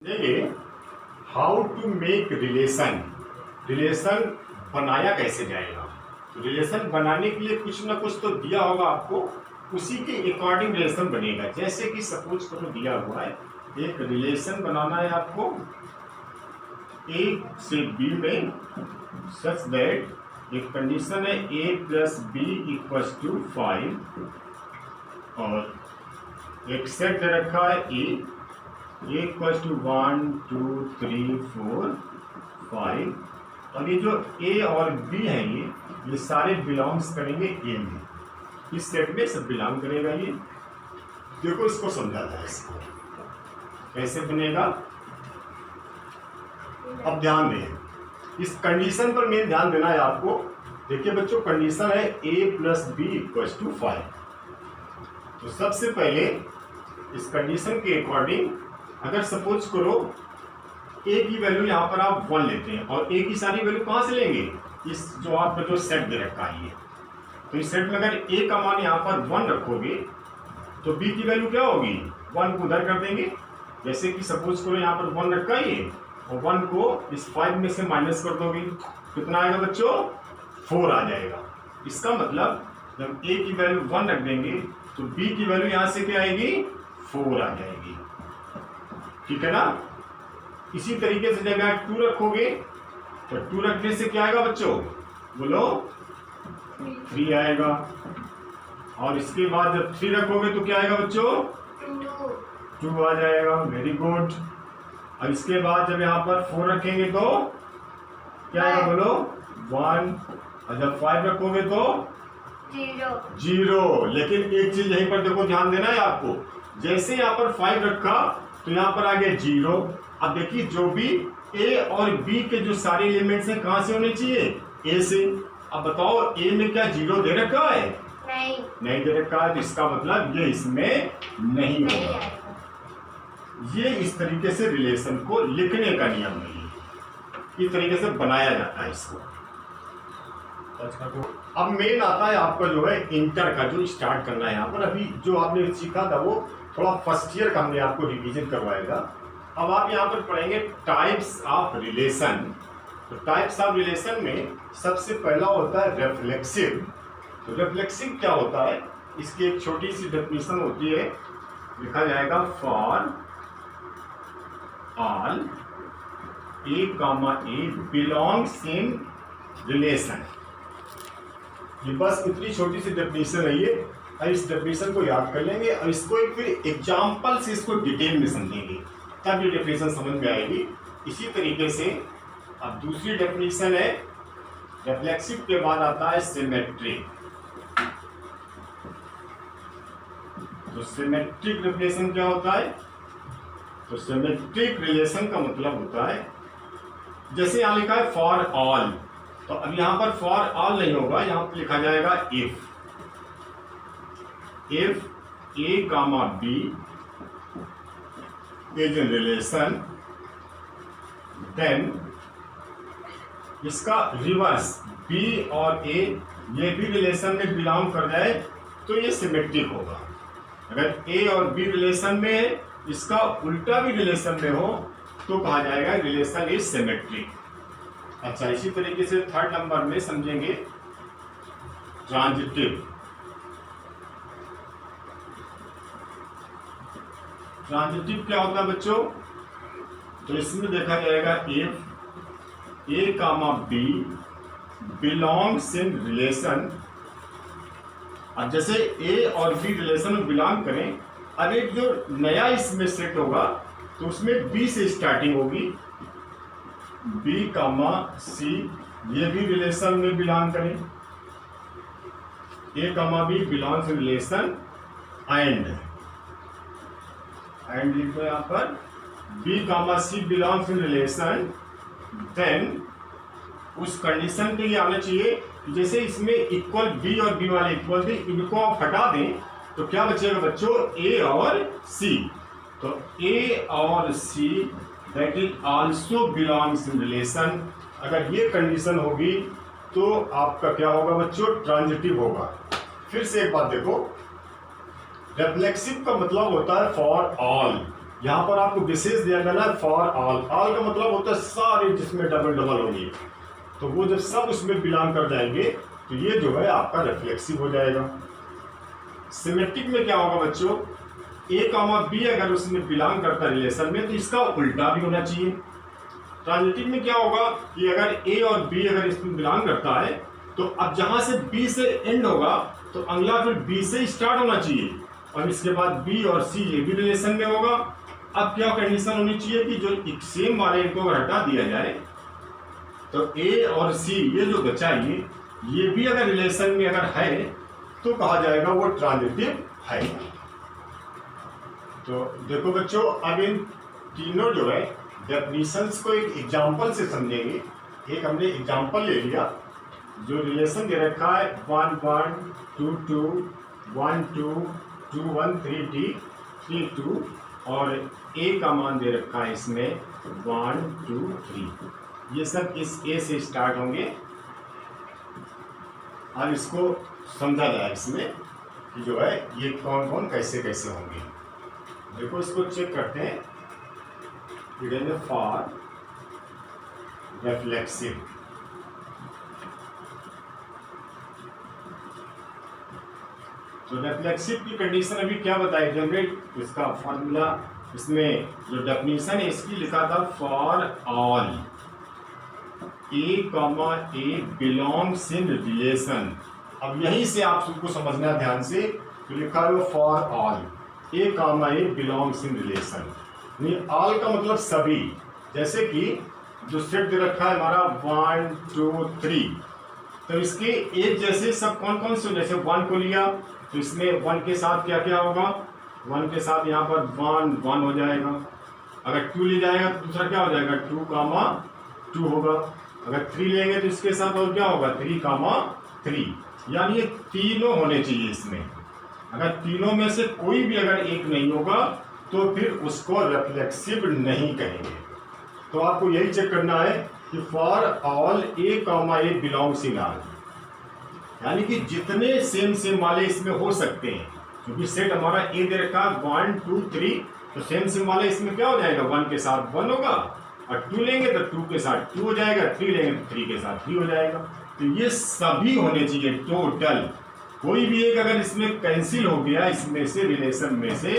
देखिए how to make relation. Relation बनाया कैसे जाएगा। रिलेशन बनाने के लिए कुछ ना कुछ तो दिया होगा आपको, उसी के अकॉर्डिंग रिलेशन बनेगा। जैसे कि सपोज करो दिया हुआ है एक रिलेशन बनाना है आपको ए से बी में, सच दैट एक कंडीशन है a plus B equals to 5 और एक सेट दे रखा है ए इक्वल्स टू 1 2 3 4 5 और ये जो a और b है ये सारे बिलोंग्स करेंगे a में, इस सेट में सब बिलोंग करेगा। ये देखो इसको समझाता है, इसको कैसे बनेगा। अब ध्यान दें, इस कंडीशन पर मेन ध्यान देना है आपको। देखिए बच्चों कंडीशन है a plus B equals to 5। तो सबसे पहले इस कंडीशन के अकॉर्डिंग अगर सपोज करो a की वैल्यू यहाँ पर आप 1 लेते हैं और a की सारी वैल्यू कहाँ से लेंगे, इस जो आपका जो सेट दे रखा है ये, तो इस सेट में अगर a का मान यहाँ पर 1 रखोगे तो b की वैल्यू क्या होगी, 1 को उधर कर देंगे। जैसे कि सपोज करो यहाँ पर 1 रखा है ये और 1 को इस 5 में से माइनस कर दोगे, कितना आएगा बच्चों, 4 आ जाएगा। इसका मतलब जब a की वैल्यू 1 रख देंगे तो b की वैल्यू यहाँ से क्या आएगी, 4 आ जाएगी। ठीक है ना। इसी तरीके से जब यहाँ 2 रखोगे तो 2 रखने से क्या आएगा बच्चों, बोलो 3 आएगा। और इसके बाद जब 3 रखोगे तो क्या आएगा बच्चों, 2 आ जाएगा। Very good. और इसके बाद जब यहाँ पर 4 रखेंगे तो क्या आएगा, बोलो 1। और जब 5 रखोगे तो 0। लेकिन एक चीज यहीं पर देखो ध्यान देना है आपको, जैसे यहाँ पर 5 रखा तो यहाँ पर आ गया 0। अब देखिए जो भी a और b के जो सारे एलिमेंट्स हैं कहाँ से होने चाहिए, a से। अब बताओ a में क्या 0 दे रखा है, नहीं दे रखा है, तो इसका मतलब ये इसमें नहीं होगा। ये इस तरीके से रिलेशन को लिखने का नियम नहीं है, इस तरीके से बनाया जाता है इसको। अब मेन आता है आपका जो है इंटर का, जो स्टार्ट करना है यहाँ पर। अभी जो आपने सीखा था वो थोड़ा फर्स्ट ईयर का हमने आपको रिवीजन करवाएगा। अब आप यहाँ पर पढ़ेंगे टाइप्स ऑफ रिलेशन। तो टाइप्स ऑफ रिलेशन में सबसे पहला होता है रिफ्लेक्सिव। तो रिफ्लेक्सिव क्या होता है, इसकी एक छोटी सी डेफिनेशन होती है, लिखा जाएगा for all a comma a belongs in relation। ये बस इतनी छोटी सी डेफिनेशन है ये। और इस डेफिनेशन को याद कर लेंगे और इसको एक फिर एग्जाम्पल से इसको डिटेल में समझेंगे, तब ये डेफिनेशन समझ में आएगी। इसी तरीके से अब दूसरी डेफिनेशन है रिफ्लेक्सिव के बाद आता है सिमेट्रिक। तो सिमेट्रिक रिलेशन क्या होता है, तो सिमेट्रिक रिलेशन का मतलब होता है, जैसे यहाँ लिखा है फॉर ऑल, तो अब यहाँ पर फॉर ऑल नहीं होगा, यहाँ पर लिखा जाएगा if a comma b is in relation then इसका रिवर्स b और a ये भी रिलेशन में बिलोंग कर जाए तो ये सिमेट्रिक होगा। अगर a और b रिलेशन में है, इसका उल्टा भी रिलेशन में हो तो कहा जाएगा रिलेशन इज सिमेट्रिक। अच्छा, इसी तरीके से थर्ड नंबर में समझेंगे ट्रांजिटिव। ट्रांजिटिव क्या होता है बच्चों, तो इसमें देखा जाएगा if a comma b belongs in relation। अब जैसे a और b रिलेशन में बिलोंग करें, अब एक जो नया इसमें सेट होगा तो उसमें b से स्टार्टिंग होगी, b comma c ये भी रिलेशन में बिलोंग करें, a comma b belongs in relation and लिखो यहाँ पर b comma c belongs in relation then उस कंडीशन के लिए आना चाहिए जैसे इसमें इक्वल b और b वाले इक्वल थे, इनको आप हटा दें तो क्या बचेगा बच्चों, a और c। तो a और c that is also belongs in relation. अगर ये कंडीशन होगी तो आपका क्या होगा बच्चों, ट्रांजिटिव होगा। फिर से एक बात देखो, रिफ्लेक्सिव का मतलब होता है फॉर ऑल। यहाँ पर आपको विशेष ध्यान देना है फॉर ऑल। ऑल का मतलब होता है सारे जिसमें डबल डबल होंगे, तो वो जब सब उसमें बिलोंग कर जाएंगे तो ये जो है आपका रिफ्लेक्सिव हो जाएगा। सिमेट्रिक में क्या होगा बच्चों, ए कामा बी अगर उसमें बिलोंग करता है रिलेशन में तो इसका उल्टा भी होना चाहिए। ट्रांजिटिव में क्या होगा कि अगर ए और बी अगर इसमें बिलोंग करता है तो अब जहां से बी से एंड होगा तो अगला फिर बी से स्टार्ट होना चाहिए, और इसके बाद बी और सी ये भी रिलेशन में होगा। अब क्या कंडीशन होनी चाहिए कि जो सेम वाले इनको अगर हटा दिया जाए तो ए और सी ये जो बचा ये भी अगर रिलेशन में अगर है तो कहा जाएगा वो ट्रांजिटिव है। तो देखो बच्चों, अब इन तीनों जो है डेफिनेशंस को एक एग्जांपल से समझेंगे। एक हमने एग्जांपल ले लिया, जो रिलेशन दे रखा है 1 1 2 2 1 2 2 1 3 3 3 2 और ए का मान दे रखा है इसमें 1 2 3। ये सब इस ए से स्टार्ट होंगे। अब इसको समझा जाए इसमें कि जो है ये कौन कौन कैसे कैसे होंगे। देखो इसको चेक करते हैं। फॉर रिफ्लेक्सिव, तो रिफ्लेक्सिव की कंडीशन अभी क्या बताई जनरेट, इसका फॉर्मूला इसमें जो डेफिनेशन है इसकी लिखा था for all A comma A belongs in relation. अब यहीं से आप सबको समझना ध्यान से, तो लिखा है for all A comma A belongs in relation. All का मतलब सभी, जैसे कि जो सेट दे रखा है हमारा 1 2 3, तो इसके एक जैसे सब कौन कौन से, जैसे 1 को लिया तो इसमें 1 के साथ क्या क्या होगा, 1 के साथ यहाँ पर 1 1 हो जाएगा। अगर 2 ले जाएगा तो दूसरा क्या हो जाएगा 2 कामा 2 होगा। अगर 3 लेंगे तो इसके साथ और क्या होगा 3 कामा 3। यानी ये तीनों होने चाहिए इसमें। अगर तीनों में से कोई भी अगर एक नहीं होगा तो फिर उसको रिफ्लेक्सिव नहीं कहेंगे। तो आपको यही चेक करना है कि for all A comma A belongs in all, यानी कि जितने सेम सेम वाले इसमें हो सकते हैं, क्योंकि सेट हमारा ए दे रखा है 1 2 3, तो सेम सेम वाले इसमें क्या हो जाएगा 1 के साथ 1 होगा, और 2 लेंगे तो 2 के साथ 2 हो जाएगा, 3 लेंगे तो 3 के साथ 3 हो जाएगा। तो ये सभी होने चाहिए टोटल। कोई भी एक अगर इसमें कैंसिल हो गया इसमें से रिलेशन में से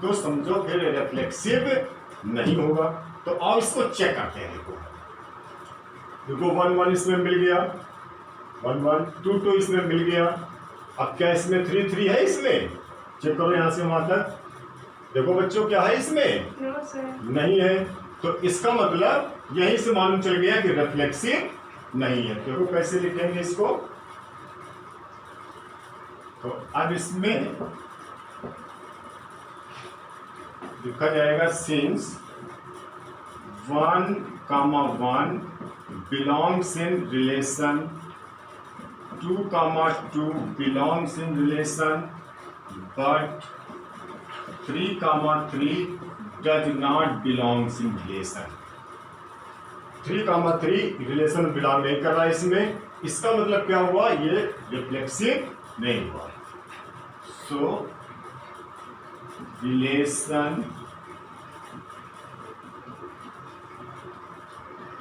तो समझो फिर रिफ्लेक्सिव नहीं होगा। तो आओ इसको चेक करते हैं। देखो 1 1 इसमें मिल गया, 1 1 2 2 इसमें मिल गया। अब क्या इसमें 3 3 है, इसमें चेक करो यहाँ से वहां तक। देखो बच्चों क्या है इसमें, नहीं है। तो इसका मतलब यहीं से मालूम चल गया कि रिफ्लेक्सिव नहीं है। देखो कैसे लिखेंगे इसको, तो अब इसमें लिखा जाएगा since 1 comma 1 belongs in relation, 2 comma 2 belongs in relation, but 3 comma 3 does not belongs in relation. 3 comma 3 relation belong नहीं कर रहा है इसमें। इसका मतलब क्या हुआ, ये रिफ्लेक्सिव नहीं हुआ। सो relation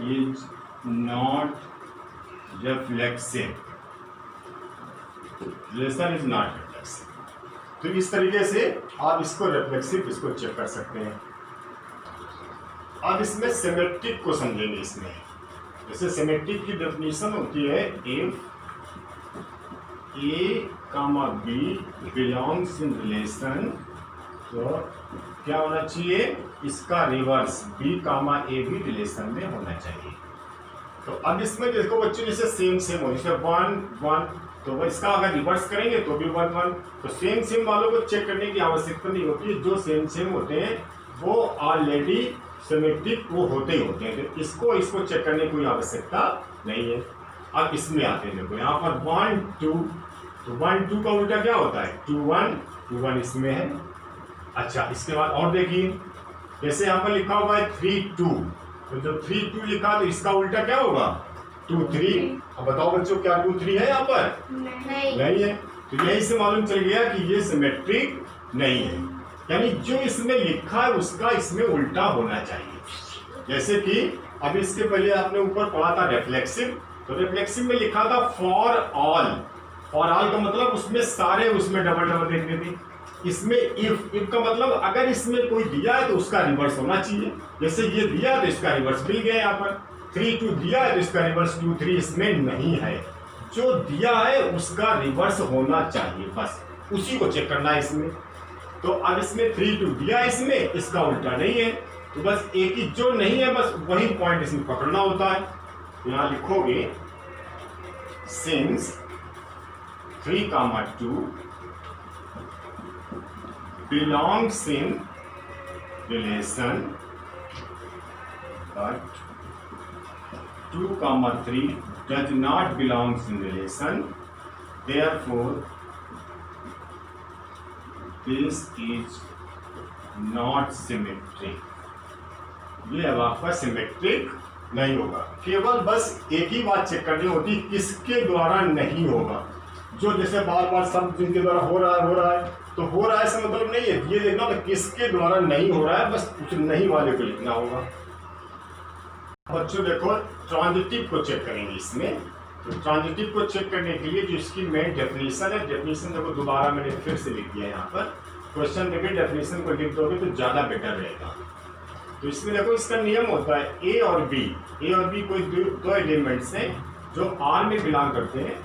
is not reflexive, relation is not reflexive. तो इस तरीके से आप इसको रिफ्लेक्सिव इसको चेक कर सकते हैं। अब इसमें सिमेट्रिक को समझेंगे। इसमें जैसे सिमेट्रिक की डेफिनेशन होती है if A comma B belongs in relation, तो क्या होना चाहिए, इसका रिवर्स बी कामा ए भी रिलेशन में होना चाहिए। तो अब इसमें देखो बच्चों जैसे सेम सेम हो, जैसे 1 1, तो इसका अगर रिवर्स करेंगे तो भी 1 1। तो सेम सेम वालों को चेक करने की आवश्यकता नहीं होती है। जो सेम सेम होते हैं वो ऑलरेडी सिमेट्रिक वो होते ही होते हैं। तो इसको चेक करने की कोई आवश्यकता नहीं है। अब इसमें आते हैं, देखो यहाँ पर 1 2, तो 1 2 का उल्टा क्या होता है 2 1, 2 1 इसमें है। अच्छा इसके बाद और देखिए, जैसे यहाँ पर लिखा हुआ है 3 2, तो जब 3 2 लिखा तो इसका उल्टा क्या होगा 2 3। अब बताओ बच्चों क्या 2 3 है यहाँ पर, नहीं है। तो यही से मालूम चल गया कि ये सिमेट्रिक नहीं है। यानी जो इसमें लिखा है उसका इसमें उल्टा होना चाहिए। जैसे कि अब इसके पहले आपने ऊपर पढ़ा था रिफ्लेक्सिव, तो रिफ्लेक्सिव में लिखा था फॉर ऑल। फॉर ऑल का मतलब उसमें सारे उसमें डबल डबल देखने थे। इसमें इफ का मतलब अगर इसमें कोई दिया है तो उसका रिवर्स होना चाहिए। जैसे ये दिया है तो इसका रिवर्स मिल गया। यहाँ पर 3 2 दिया है तो इसका रिवर्स 2 3 इसमें नहीं है। जो दिया है उसका रिवर्स होना चाहिए, बस उसी को चेक करना है इसमें। तो अब इसमें 3 2 दिया है, इसमें इसका उल्टा नहीं है, तो बस एक ही जो नहीं है बस वही पॉइंट इसमें पकड़ना होता है। यहां लिखोगे since 3, 2 belongs in relation but 2, 3 does not belongs in relation, therefore this is not symmetric। ये अब आपका सिमेट्रिक नहीं होगा। केवल बस एक ही बात चेक करनी होती, किसके द्वारा नहीं होगा। जो जैसे बार बार सब जिनके द्वारा हो रहा है तो हो रहा है ऐसा मतलब नहीं है, ये देखना तो किसके द्वारा नहीं हो रहा है, बस उस नहीं वाले को लिखना होगा। बच्चों देखो ट्रांजिटिव को चेक करेंगे इसमें। तो ट्रांजिटिव को चेक करने के लिए जो इसकी मेन डेफिनेशन है, डेफिनेशन देखो दोबारा मैंने फिर से लिख दिया यहाँ पर। क्वेश्चन देखिए डेफिनेशन को लिख दोगे तो ज़्यादा बेटर रहेगा। तो इसमें देखो इसका नियम होता है ए और बी कोई दो एलिमेंट्स हैं जो आर में बिलोंग करते हैं।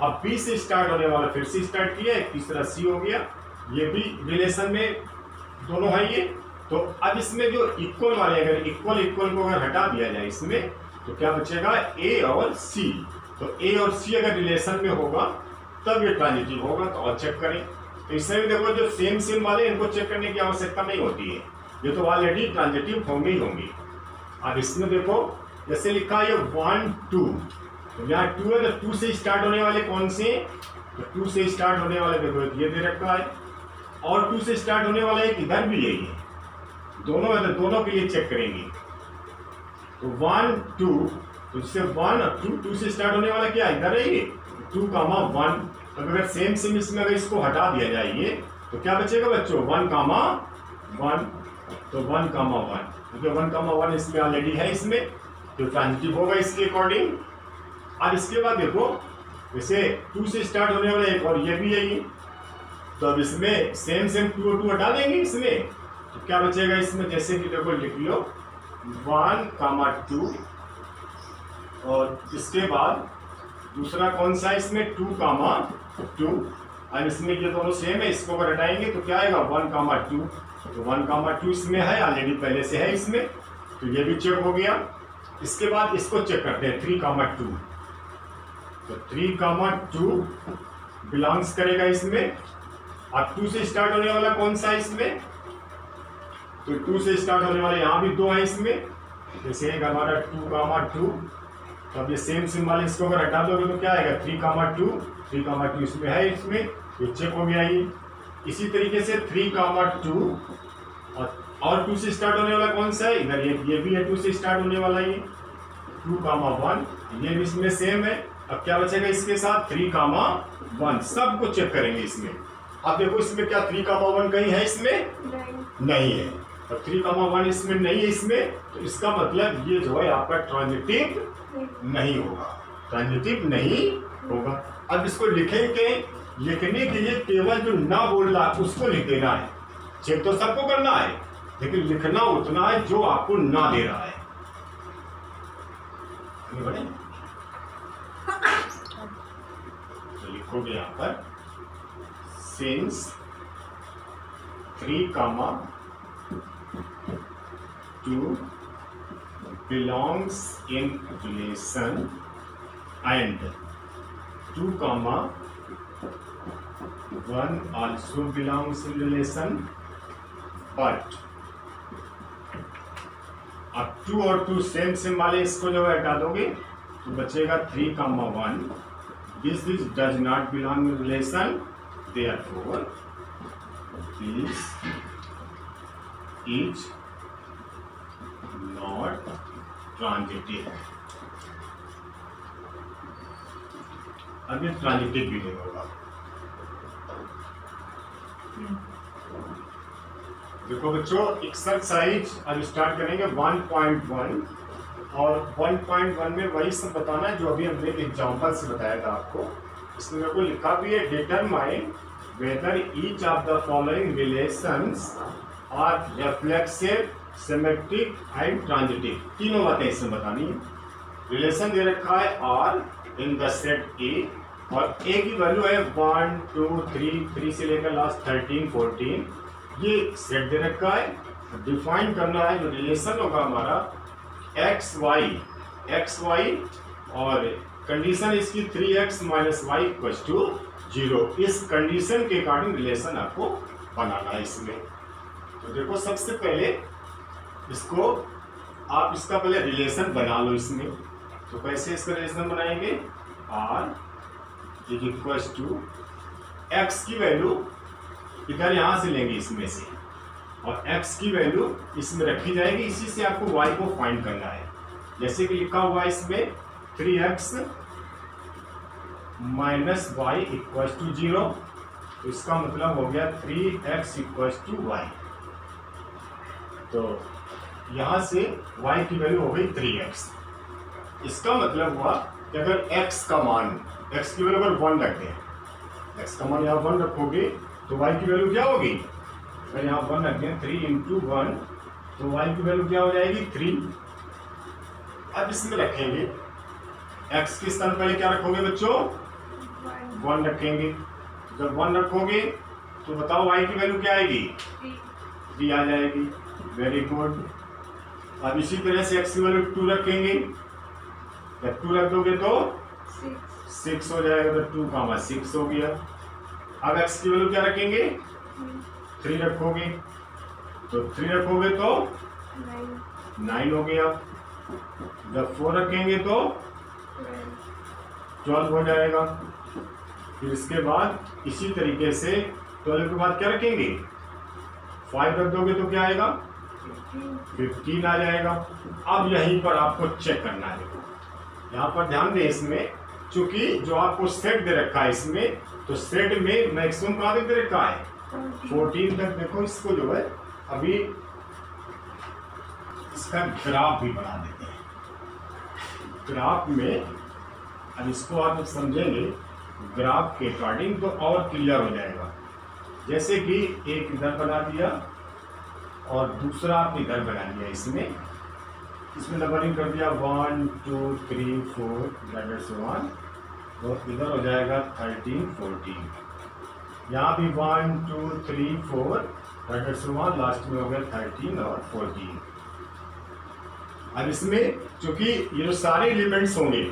अब बी से स्टार्ट होने वाला फिर से स्टार्ट किया, एक तीसरा सी हो गया, ये भी रिलेशन में दोनों है ये। तो अब इसमें जो इक्वल वाले अगर इक्वल को अगर हटा दिया जाए इसमें तो क्या बचेगा ए और सी। तो ए और सी अगर रिलेशन में होगा तब ये ट्रांजिटिव होगा। तो और चेक करें तो इसमें भी देखो जो सेम वाले इनको चेक करने की आवश्यकता नहीं होती है, ये तो ऑलरेडी ट्रांजिटिव होंगे ही होंगे। अब इसमें देखो जैसे लिखा है 1 2, तो यहाँ 2 है तो 2 से स्टार्ट होने वाले कौन से, तो 2 से स्टार्ट होने वाले देखो ये दे रखा है और 2 से स्टार्ट होने वाला एक इधर भी यही है, दोनों है तो दोनों के लिए चेक करेंगे। तो 1 2 तो इससे 1 और 2 से स्टार्ट होने वाला क्या इधर है ये 2, 1। तो अगर सेम इसमें अगर इसको हटा दिया जाए ये तो क्या बचेगा बच्चों 1, 1। तो 1, 1 क्योंकि 1, 1 इसमें ऑलरेडी है इसमें, तो ट्रांजिटिव होगा इसके अकॉर्डिंग। अब इसके बाद देखो जैसे 2 से स्टार्ट होने वाला एक और ये भी है ये, तो अब इसमें सेम 2 और 2 हटा देंगे इसमें तो क्या बचेगा इसमें, जैसे कि देखो लिख लो 1, 2 और इसके बाद दूसरा कौन सा है इसमें 2, 2। अब इसमें ये दोनों सेम है, इसको अगर हटाएंगे तो क्या आएगा 1, 2। तो 1, 2 इसमें है ऑलरेडी पहले से है इसमें, तो ये भी चेक हो गया। इसके बाद इसको चेक करते हैं 3, 2। तो 3, 2 बिलोंग्स करेगा इसमें। अब 2 से स्टार्ट होने वाला कौन सा है इसमें, तो 2 से स्टार्ट होने वाले यहाँ भी 2 है इसमें, जैसे हमारा 2, 2। तो अब ये सेम वाले इसको अगर हटा दोगे तो क्या आएगा 3, 2 इसमें है इसमें, ये चेक हो गया ये। इसी तरीके से 3, 2 और 2 से स्टार्ट होने वाला कौन सा है इधर ये भी है 2 से स्टार्ट होने वाला ये 2, 1, ये भी इसमें सेम है। अब क्या बचेगा इसके साथ 3, 1, सबको चेक करेंगे इसमें। अब देखो इसमें क्या 3, 1 कहीं है इसमें नहीं है, तो 3, 1 इसमें नहीं है इसमें, तो इसका मतलब ये जो है आपका ट्रांजिटिव नहीं होगा, ट्रांजिटिव नहीं होगा। अब इसको लिखेंगे, लिखने के लिए केवल जो ना बोल रहा है उसको लिख देना है। चेक तो सबको करना है लेकिन लिखना उतना है जो आपको ना दे रहा है। तो लिखोगे यहां पर since 3, 2 belongs in relation and 2, 1 also belongs in relation but अब 2 और 2 सेम वाले इसको जो है हटा दोगे तो बचेगा 3, 1। This does not belong in relation, therefore this is not transitive. अब ये ट्रांजिटिव भी नहीं होगा। देखो बच्चों, एक्सरसाइज अब स्टार्ट करेंगे 1.1 और 1.1 में वही सब बताना है जो अभी हमने एक एग्जाम्पल से बताया था आपको। इसमें मेरे को लिखा भी है, determine whether each of the following relations are reflexive, symmetric and transitive. तीनों बातें इसमें बतानी है। रिलेशन दे रखा है R in the set A, और ए की वैल्यू है 1 2 3 से लेकर लास्ट 13 14, ये सेट दे रखा है। डिफाइन करना है जो रिलेशन होगा हमारा एक्स वाई और कंडीशन इसकी 3x - y = 0। इस कंडीशन के अकॉर्डिंग रिलेशन आपको बनाना है इसमें। तो देखो, सबसे पहले इसको आप इसका पहले रिलेशन बना लो इसमें। तो कैसे इसका रिलेशन बनाएंगे? r = x की वैल्यू इधर यहां से लेंगे इसमें से, और x की वैल्यू इसमें रखी जाएगी। इसी से आपको y को फाइंड करना है। जैसे कि लिखा हुआ है इसमें 3x - y = 0, तो इसका मतलब हो गया 3x = y। तो यहां से y की वैल्यू हो गई 3x। इसका मतलब हुआ कि अगर x का मान, x की वैल्यू अगर 1 रखते हैं, x का मान यहाँ 1 रखोगे तो y की वैल्यू क्या होगी? अगर यहाँ 1 रखते हैं 3 × 1, तो y की वैल्यू क्या हो जाएगी? 3। अब इसमें रखेंगे x के स्थान पहले क्या रखोगे बच्चों? 1 रखेंगे। जब 1 रखोगे तो बताओ y की वैल्यू क्या आएगी? 3 आ जाएगी। Very good. अब इसी तरह से x की वैल्यू 2 रखेंगे। जब 2 रख दोगे तो 6 हो जाएगा, तो 2, 6 हो गया। अब x की वैल्यू क्या रखेंगे? 3 रखोगे, तो 3 रखोगे तो 9 हो गया। जब 4 रखेंगे तो 12 हो जाएगा। फिर इसके बाद इसी तरीके से 12 के बाद क्या रखेंगे? 5 रख दोगे तो क्या आएगा? 15 आ जाएगा। अब यहीं पर आपको चेक करना है। यहाँ पर ध्यान दें, इसमें चूंकि जो आपको सेट दे रखा है इसमें, तो सेट में मैक्सिमम कहाँ तक दे रखा है? 14 तक। देखो, इसको जो है अभी इसका ग्राफ भी बना देते हैं। ग्राफ में अब इसको आप समझेंगे ग्राफ के अकॉर्डिंग तो और क्लियर हो जाएगा। जैसे कि एक इधर बना दिया और दूसरा आप इधर बना दिया। इसमें नंबरिंग कर दिया 1 2 3 4 1, और इधर हो जाएगा 13 14। यहाँ भी 1 2 3 4 1, लास्ट में हो गया 13 और 14। अब इसमें चूंकि ये जो सारे एलिमेंट्स होंगे,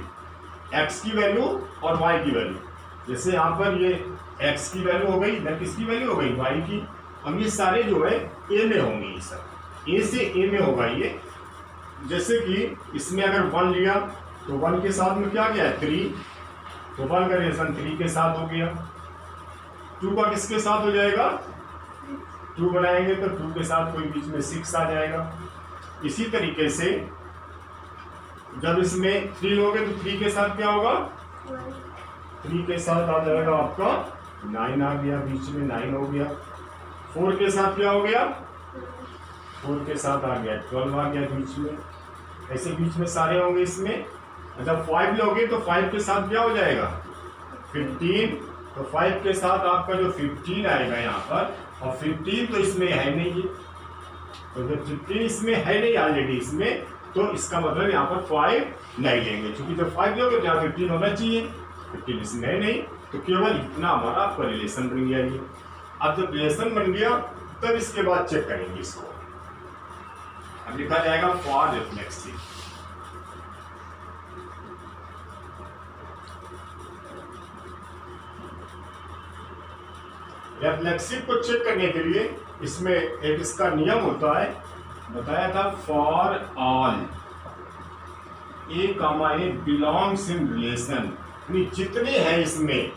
x की वैल्यू और y की वैल्यू, जैसे यहाँ पर ये x की वैल्यू हो गई, इधर किसकी वैल्यू हो गई? y की। अब ये सारे जो है a में होंगे, ये सब a से a में होगा ये। जैसे कि इसमें अगर 1 लिया तो 1 के साथ में क्या गया? 3, तो 1 का रिलेशन 3 के साथ हो गया। 2 का किसके साथ हो जाएगा? 2 बनाएंगे तो 2 के साथ कोई बीच में 6 आ जाएगा। इसी तरीके से जब इसमें 3 लोगे तो 3 के साथ क्या होगा? 3 के साथ आ जाएगा आपका 9 आ गया, बीच में 9 हो गया। 4 के साथ क्या हो गया? 4 के साथ आ गया 12 आ गया बीच में। ऐसे बीच में सारे होंगे इसमें। जब 5 लोगे तो 5 के साथ क्या हो जाएगा? 15। तो 5 के साथ आपका जो 15 आएगा यहाँ पर, और 15 तो इसमें है नहीं, तो जब 15 इसमें है नहीं ऑलरेडी इसमें, तो इसका मतलब यहाँ पर 5 नहीं लेंगे। क्योंकि जब 5 लोगे तो यहाँ 15 होना चाहिए, 15 इसमें है नहीं, तो केवल इतना हमारा आपका रिलेशन बन गया ये। अब जब रिलेशन बन गया तब इसके बाद चेक करेंगे इसको। अब लिखा जाएगा फॉर रिफ्लेक्सिव। रिफ्लेक्सिव को चेक करने के लिए इसमें एक इसका नियम होता है, बताया था, for all A belongs in relation. जितने हैं इसमें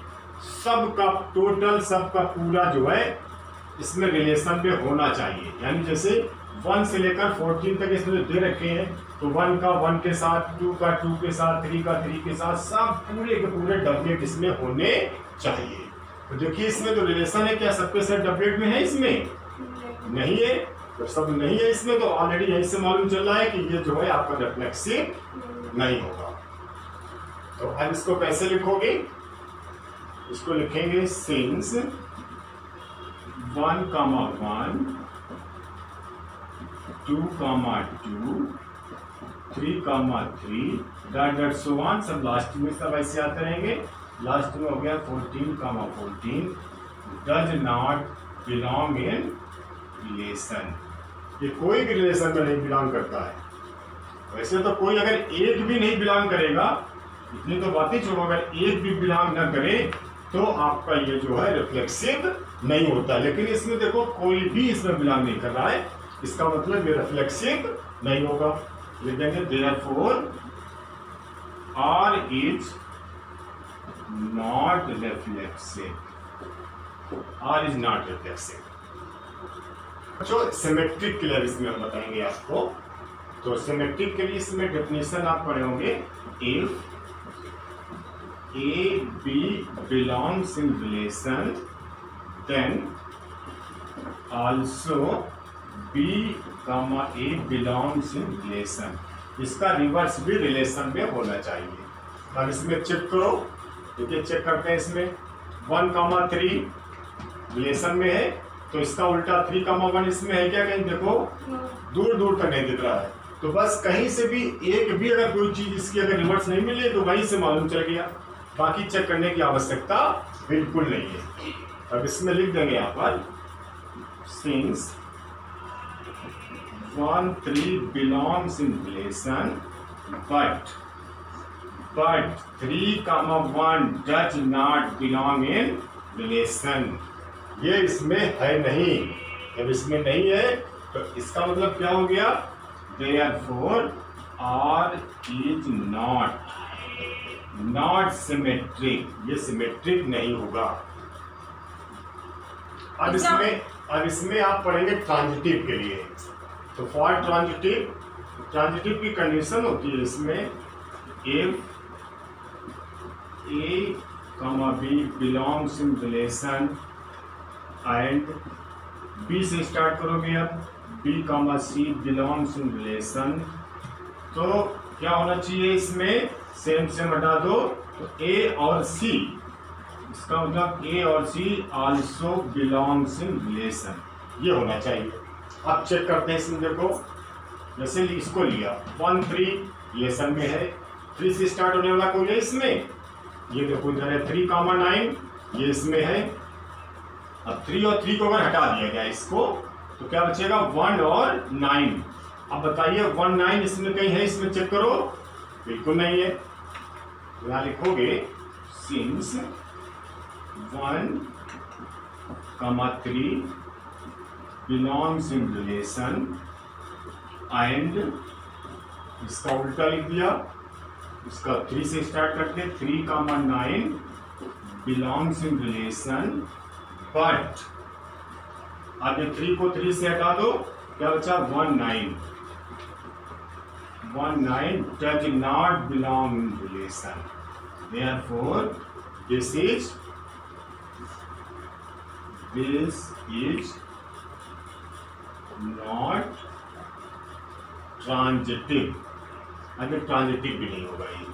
सबका टोटल, सबका पूरा जो है इसमें रिलेशन में होना चाहिए। यानी जैसे 1 से लेकर 14 तक इसमें दे रखे हैं, तो 1 का 1 के साथ, 2 का 2 के साथ, 3 का 3 के साथ, सब पूरे के पूरे डबलेट इसमें होने चाहिए। तो देखिए इसमें जो रिलेशन है क्या सबके साथ डबलेट में है इसमें? नहीं है, तो सब नहीं है इसमें, तो ऑलरेडी यहीं से मालूम चल रहा है कि ये जो है आपका रिफ्लेक्सिव नहीं होगा। तो अब इसको कैसे लिखोगे? इसको लिखेंगे सिंस 1, 1, 2, 2, 3, 3 डॉट सो ऑन, सब लास्ट में सब ऐसे आते रहेंगे। लास्ट में हो गया 14, 14 does not belong in relation. ये कोई भी रिलेशन में नहीं बिलोंग करता है। वैसे तो कोई अगर एक भी नहीं बिलोंग करेगा, इतनी तो बातें छोड़ो, अगर एक भी बिलोंग न करे तो आपका ये जो है रिफ्लेक्सिव नहीं होता। लेकिन इसमें देखो कोई भी इसमें बिलोंग नहीं कर रहा है, इसका मतलब ये रिफ्लेक्सिव नहीं होगा। लिख देंगे therefore R is not reflexive. R is not reflexive. जो सिमेट्रिक के लिए इसमें हम बताएंगे आपको, तो सिमेट्रिक के लिए इसमें डेफिनेशन आप पढ़े होंगे, if A B belongs in relation then also B comma A belongs in relation। इसका रिवर्स भी रिलेशन में होना चाहिए। अब इसमें चेक करो, देखिए चेक करते हैं। इसमें 1, 3 रिलेशन में है, तो इसका उल्टा 3, 1 इसमें है क्या? कहीं देखो दूर दूर तक नहीं दिख रहा है, तो बस कहीं से भी एक भी अगर कोई चीज इसकी अगर रिवर्स नहीं मिली तो वहीं से मालूम चल गया, बाकी चेक करने की आवश्यकता बिल्कुल नहीं है। अब इसमें लिख देंगे यहाँ पर since 1, 3 belongs in relation but 3, 1 does not belong in relation। ये इसमें है नहीं। जब इसमें नहीं है तो इसका मतलब क्या हो गया? therefore R is not symmetric, ये सिमेट्रिक नहीं होगा। अब इसमें आप पढ़ेंगे ट्रांजिटिव के लिए। तो फॉर ट्रांजिटिव की कंडीशन होती है इसमें, if A, B belongs in relation and B से स्टार्ट करोगे अब, B, C belongs in relation, तो क्या होना चाहिए इसमें? सेम हटा दो, तो A और C, इसका मतलब A और C also belongs in relation, ये होना चाहिए। अब चेक करते हैं इसमें, देखो जैसे इसको लिया 1, 3 रिलेशन में है, 3 से स्टार्ट होने वाला कोई है इसमें, ये देखो इधर है 3, 9 ये इसमें है। अब 3 और 3 को अगर हटा दिया जाए इसको, तो क्या बचेगा? 1 और 9। अब बताइए 1, 9 इसमें कहीं है? इसमें चेक करो, बिल्कुल नहीं है। यहाँ लिखोगे since 1, 3 belongs in relation and इसका उल्टा लिख दिया, इसका 3 से स्टार्ट करते, 3, 9 belongs in relation but अब ये 3 को 3 से हटा दो, क्या बचा? 1, 9 does not belong in relation, therefore this is not transitive. अगर ट्रांजिटिव भी नहीं होगा ये।